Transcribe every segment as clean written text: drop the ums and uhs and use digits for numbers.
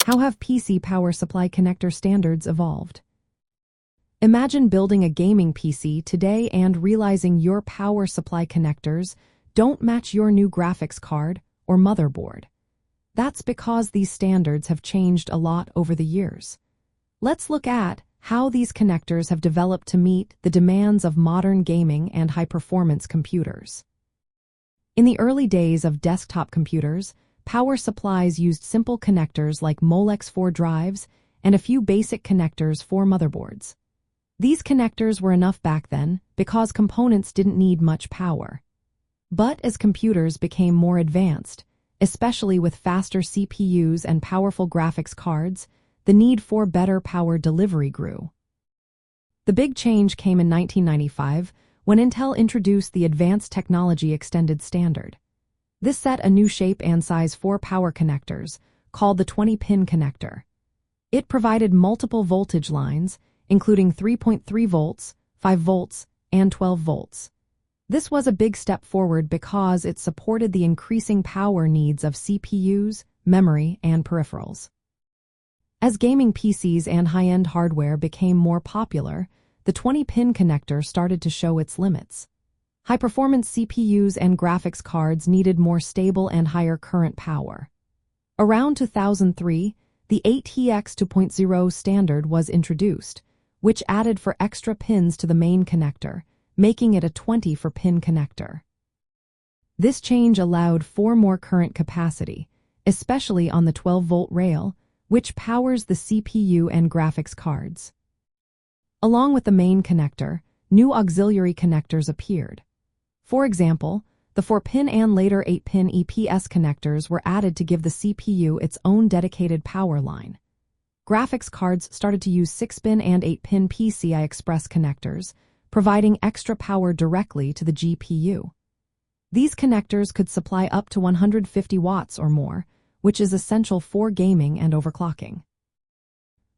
How have PC power supply connector standards evolved? Imagine building a gaming PC today and realizing your power supply connectors don't match your new graphics card or motherboard. That's because these standards have changed a lot over the years. Let's look at how these connectors have developed to meet the demands of modern gaming and high-performance computers. In the early days of desktop computers, power supplies used simple connectors like Molex 4 drives and a few basic connectors for motherboards. These connectors were enough back then because components didn't need much power. But as computers became more advanced, especially with faster CPUs and powerful graphics cards, the need for better power delivery grew. The big change came in 1995 when Intel introduced the Advanced Technology Extended Standard. This set a new shape and size for power connectors, called the 20-pin connector. It provided multiple voltage lines, including 3.3 volts, 5 volts, and 12 volts. This was a big step forward because it supported the increasing power needs of CPUs, memory, and peripherals. As gaming PCs and high-end hardware became more popular, the 20-pin connector started to show its limits. High-performance CPUs and graphics cards needed more stable and higher current power. Around 2003, the ATX 2.0 standard was introduced, which added 4 extra pins to the main connector, making it a 20-pin connector. This change allowed for more current capacity, especially on the 12-volt rail, which powers the CPU and graphics cards. Along with the main connector, new auxiliary connectors appeared. For example, the 4-pin and later 8-pin EPS connectors were added to give the CPU its own dedicated power line. Graphics cards started to use 6-pin and 8-pin PCI Express connectors, providing extra power directly to the GPU. These connectors could supply up to 150 watts or more, which is essential for gaming and overclocking.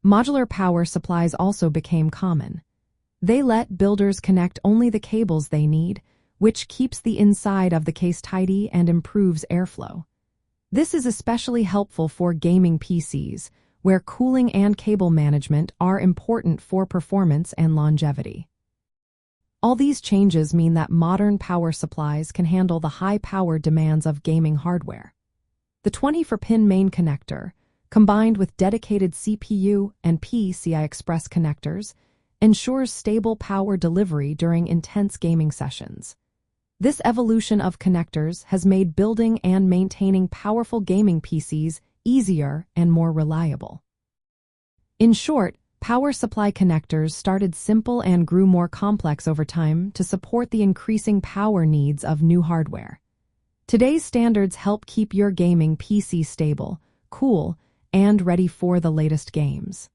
Modular power supplies also became common. They let builders connect only the cables they need, which keeps the inside of the case tidy and improves airflow. This is especially helpful for gaming PCs, where cooling and cable management are important for performance and longevity. All these changes mean that modern power supplies can handle the high power demands of gaming hardware. The 20-pin main connector, combined with dedicated CPU and PCI Express connectors, ensures stable power delivery during intense gaming sessions. This evolution of connectors has made building and maintaining powerful gaming PCs easier and more reliable. In short, power supply connectors started simple and grew more complex over time to support the increasing power needs of new hardware. Today's standards help keep your gaming PC stable, cool, and ready for the latest games.